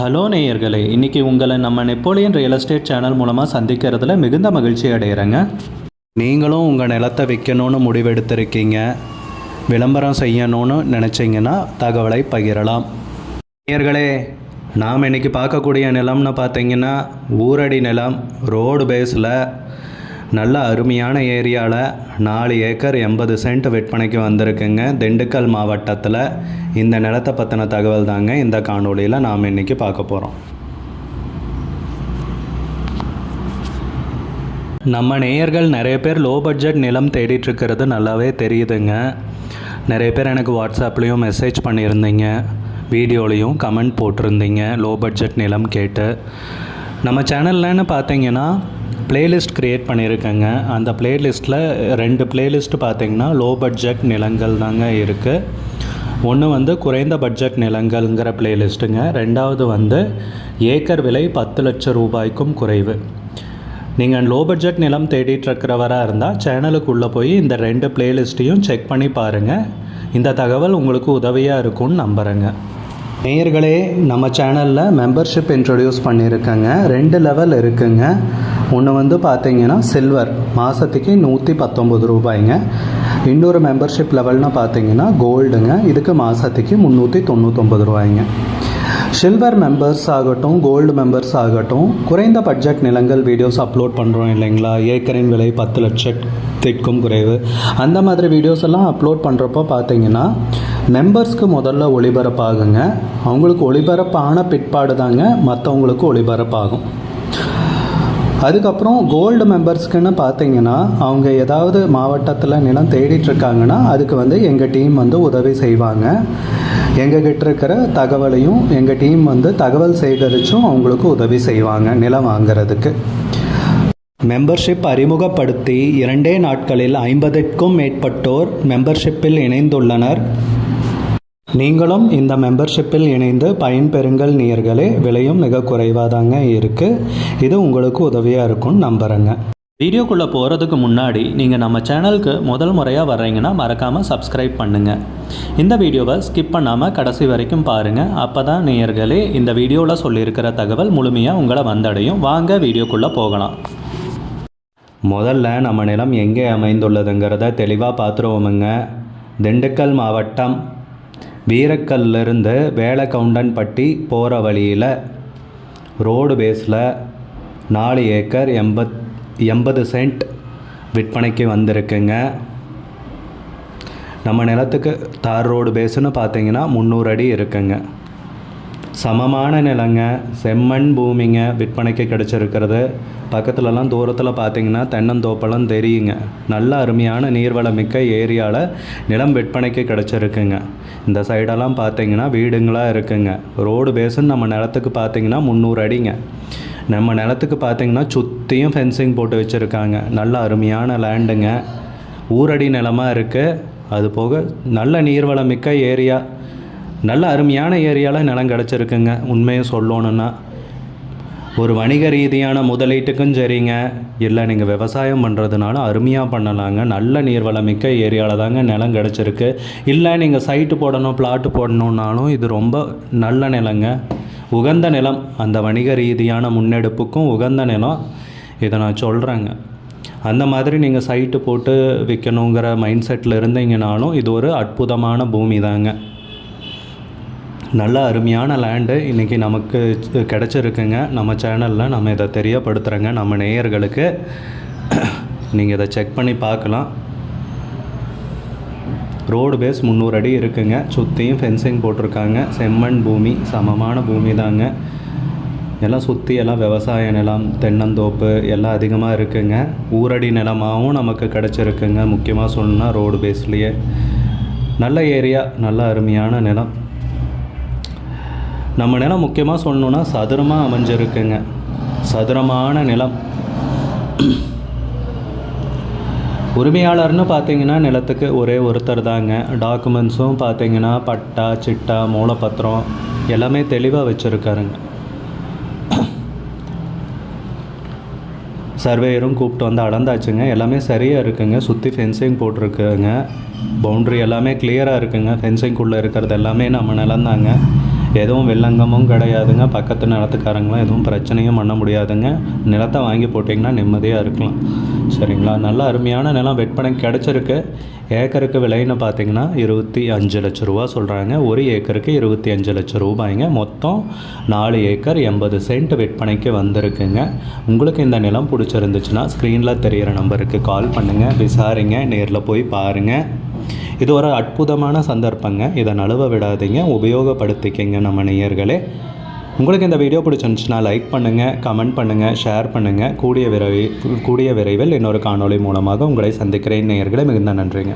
Hello நேயர்களே, இன்றைக்கி உங்களை நம்ம நெப்போலியன் ரியல் எஸ்டேட் சேனல் மூலமாக சந்திக்கிறதுல மிகுந்த மகிழ்ச்சி அடைகிறேங்க. நீங்களும் உங்கள் நிலத்தை விற்கணும்னு முடிவெடுத்திருக்கீங்க, விளம்பரம் செய்யணும்னு நினச்சிங்கன்னா தகவலை பகிரலாம். நேயர்களே, நாம் இன்றைக்கி பார்க்கக்கூடிய நிலம்னு பார்த்தீங்கன்னா ஊரடி நிலம், ரோடு பேஸில் நல்ல அருமையான ஏரியாவில் 4 ஏக்கர் 80 சென்ட் விற்பனைக்கு வந்திருக்குங்க. திண்டுக்கல் மாவட்டத்தில் இந்த நிலத்தை பற்றின தகவல் தாங்க இந்த காணொலியில் நாம் இன்றைக்கி பார்க்க போகிறோம். நம்ம நேயர்கள் நிறைய பேர் லோ பட்ஜெட் நிலம் தேடிட்டுருக்கிறது நல்லாவே தெரியுதுங்க. நிறைய பேர் எனக்கு வாட்ஸ்அப்லேயும் மெசேஜ் பண்ணியிருந்தீங்க, வீடியோலையும் கமெண்ட் போட்டிருந்தீங்க லோ பட்ஜெட் நிலம் கேட்டு. நம்ம சேனல்லன்னு பார்த்தீங்கன்னா பிளேலிஸ்ட் க்ரியேட் பண்ணியிருக்கேங்க. அந்த பிளேலிஸ்ட்டில் 2 பிளேலிஸ்ட் பார்த்திங்கன்னா லோ பட்ஜெட் நிலங்கள் தாங்க இருக்குது. ஒன்று வந்து குறைந்த பட்ஜெட் நிலங்கள்ங்கிற பிளேலிஸ்ட்டுங்க. ரெண்டாவது வந்து ஏக்கர் விலை 10 லட்சம் ரூபாய்க்கும் குறைவு. நீங்கள் லோ பட்ஜெட் நிலம் தேடிட்டுருக்கிறவராக இருந்தால் சேனலுக்குள்ளே போய் இந்த 2 பிளேலிஸ்ட்டையும் செக் பண்ணி பாருங்கள். இந்த தகவல் உங்களுக்கு உதவியாக இருக்கும்னு நம்புகிறேங்க. நேயர்களே, நம்ம சேனலில் மெம்பர்ஷிப் இன்ட்ரடியூஸ் பண்ணியிருக்கேங்க. 2 லெவல் இருக்குங்க. ஒன்று வந்து பார்த்தீங்கன்னா சில்வர், மாதத்துக்கு 119 ரூபாய்ங்க. இன்னொரு மெம்பர்ஷிப் லெவல்னு பார்த்தீங்கன்னா கோல்டுங்க, இதுக்கு மாதத்துக்கு 399 ரூபாய்ங்க. சில்வர் மெம்பர்ஸ் ஆகட்டும், கோல்டு மெம்பர்ஸ் ஆகட்டும், குறைந்த பட்ஜெட் நிலங்கள் வீடியோஸ் அப்லோட் பண்ணுறோம் இல்லைங்களா, ஏக்கரின் விலை 10 லட்சத்திற்கும் குறைவு, அந்த மாதிரி வீடியோஸ் எல்லாம் அப்லோட் பண்ணுறப்போ பார்த்தீங்கன்னா மெம்பர்ஸ்க்கு முதல்ல ஒளிபரப்பாகுங்க. அவங்களுக்கு ஒளிபரப்பான பிற்பாடு தாங்க மற்றவங்களுக்கு ஒளிபரப்பாகும். அதுக்கப்புறம் கோல்டு மெம்பர்ஸ்க்குன்னு பார்த்தீங்கன்னா அவங்க ஏதாவது மாவட்டத்தில் நிலம் தேடிட்டுருக்காங்கன்னா அதுக்கு வந்து எங்கள் டீம் வந்து உதவி செய்வாங்க. எங்ககிட்ட இருக்கிற தகவலையும் எங்கள் டீம் வந்து தகவல் சேகரித்தும் அவங்களுக்கு உதவி செய்வாங்க நிலம் வாங்கிறதுக்கு. மெம்பர்ஷிப் அறிமுகப்படுத்தி 2 நாட்களில் 50க்கும் மேற்பட்டோர் மெம்பர்ஷிப்பில் இணைந்துள்ளனர். நீங்களும் இந்த மெம்பர்ஷிப்பில் இணைந்து பயன்பெறுங்கள் நேயர்களே. விலையும் மிக குறைவாக தாங்க இருக்குது. இது உங்களுக்கு உதவியாக இருக்கும்னு நம்புகிறேங்க. வீடியோக்குள்ளே போகிறதுக்கு முன்னாடி நீங்கள் நம்ம சேனலுக்கு முதல் முறையாக வர்றீங்கன்னா மறக்காமல் சப்ஸ்கிரைப் பண்ணுங்கள். இந்த வீடியோவை ஸ்கிப் பண்ணாமல் கடைசி வரைக்கும் பாருங்கள். அப்போ தான் நேயர்களே இந்த வீடியோவில் சொல்லியிருக்கிற தகவல் முழுமையாக உங்களை வந்தடையும். வாங்க வீடியோக்குள்ளே போகலாம். முதல்ல நம்ம நிலம் எங்கே அமைந்துள்ளதுங்கிறத தெளிவாக பார்த்துருவோமுங்க. திண்டுக்கல் மாவட்டம் வீரக்கல்லிருந்து வேலக்கவுண்டன்பட்டி போகிற வழியில் ரோடு பேஸில் 4 ஏக்கர் 80 சென்ட் விற்பனைக்கு வந்திருக்குங்க. நம்ம நிலத்துக்கு தார் ரோடு பேஸுன்னு பார்த்தீங்கன்னா 300 அடி இருக்குங்க. சமமான நிலங்க, செம்மண் பூமிங்க விற்பனைக்கு கிடச்சிருக்கிறது. பக்கத்துலலாம் தூரத்தில் பார்த்தீங்கன்னா தென்னந்தோப்பெல்லாம் தெரியுங்க. நல்ல அருமையான நீர்வளம் மிக்க ஏரியாவில் நிலம் விற்பனைக்கு கிடச்சிருக்குங்க. இந்த சைடெல்லாம் பார்த்தீங்கன்னா வீடுங்களாக இருக்குங்க. ரோடு பேஸுன்னு நம்ம நிலத்துக்கு பார்த்தீங்கன்னா 300 அடிங்க. நம்ம நிலத்துக்கு பார்த்தீங்கன்னா சுற்றியும் ஃபென்சிங் போட்டு வச்சுருக்காங்க. நல்ல அருமையான லேண்டுங்க, ஊரடி நிலமாக இருக்குது. அது போக நல்ல நீர்வளம் மிக்க ஏரியா, நல்ல அருமையான ஏரியாவில் நிலம் கிடச்சிருக்குங்க. உண்மையை சொல்லணுன்னா ஒரு வணிக ரீதியான முதலீட்டுக்கும் சரிங்க, இல்லை நீங்கள் விவசாயம் பண்ணுறதுனால அருமையாக பண்ணலாங்க. நல்ல நீர்வளமிக்க ஏரியாவில் தாங்க நிலம் கிடச்சிருக்கு. இல்லை நீங்கள் சைட்டு போடணும், பிளாட்டு போடணுன்னாலும் இது ரொம்ப நல்ல நிலங்க, உகந்த நிலம். அந்த வணிக ரீதியான முன்னெடுப்புக்கும் உகந்த நிலம். இதை நான் சொல்கிறேங்க. அந்த மாதிரி நீங்கள் சைட்டு போட்டு விற்கணுங்கிற மைண்ட் செட்டில் இருந்தீங்கனாலும் இது ஒரு அற்புதமான பூமி தாங்க. நல்ல அருமையான லேண்டு இன்றைக்கி நமக்கு கிடச்சிருக்குங்க. நம்ம சேனலில் நம்ம இதை தெரியப்படுத்துகிறேங்க நம்ம நேயர்களுக்கு. நீங்கள் இதை செக் பண்ணி பார்க்கலாம். ரோடு பேஸ் 300 அடி இருக்குங்க. சுற்றியும் ஃபென்சிங் போட்டிருக்காங்க. செம்மண் பூமி, சமமான பூமி தாங்க. எல்லாம் சுற்றி எல்லாம் விவசாய நிலம், தென்னந்தோப்பு எல்லாம் அதிகமாக இருக்குங்க. ஊரடி நிலமாகவும் நமக்கு கிடச்சிருக்குங்க. முக்கியமாக சொல்லணுன்னா ரோடு பேஸ்லேயே நல்ல ஏரியா, நல்ல அருமையான நிலம். நம்ம நிலம் முக்கியமாக சொல்லணுன்னா சதுரமாக அமைஞ்சிருக்குங்க. சதுரமான நிலம். உரிமையாளர்னு பார்த்தீங்கன்னா நிலத்துக்கு ஒரே ஒருத்தர் தாங்க. டாக்குமெண்ட்ஸும் பார்த்தீங்கன்னா பட்டா, சிட்டா, மூலப்பத்திரம் எல்லாமே தெளிவாக வச்சுருக்காருங்க. சர்வேயரும் கூப்பிட்டு வந்து அளந்தாச்சுங்க. எல்லாமே சரியாக இருக்குங்க. சுற்றி ஃபென்சிங் போட்டிருக்குங்க. பவுண்ட்ரி எல்லாமே கிளியராக இருக்குங்க. ஃபென்சிங்குள்ளே இருக்கிறது எல்லாமே நம்ம நிலந்தாங்க. எதுவும் வில்லங்கமும் கிடையாதுங்க. பக்கத்து நிலத்துக்காரங்களும் எதுவும் பிரச்சனையும் பண்ண முடியாதுங்க. நிலத்தை வாங்கி போட்டிங்கன்னா நிம்மதியாக இருக்கலாம். சரிங்களா? நல்ல அருமையான நிலம் விற்பனைக்கு கிடச்சிருக்கு. ஏக்கருக்கு விலைன்னு பார்த்தீங்கன்னா 25 லட்ச ரூபா சொல்கிறாங்க. ஒரு ஏக்கருக்கு 25 லட்ச ரூபாய்ங்க. மொத்தம் 4 ஏக்கர் 80 சென்ட் விற்பனைக்கு வந்திருக்குங்க. உங்களுக்கு இந்த நிலம் பிடிச்சிருந்துச்சுன்னா ஸ்க்ரீனில் தெரிகிற நம்பருக்கு கால் பண்ணுங்கள், விசாரிங்க, நேரில் போய் பாருங்கள். இது ஒரு அற்புதமான சந்தர்ப்பங்க. இதை நழுவ விடாதீங்க, உபயோகப்படுத்திக்கிங்க நம்ம நேயர்களே. உங்களுக்கு இந்த வீடியோ பிடிச்சிருந்துச்சுன்னா லைக் பண்ணுங்கள், கமெண்ட் பண்ணுங்கள், ஷேர் பண்ணுங்கள். கூடிய விரைவில் இன்னொரு காணொளி மூலமாக உங்களை சந்திக்கிறேன் நேயர்களே. மிகுந்த நன்றிங்க.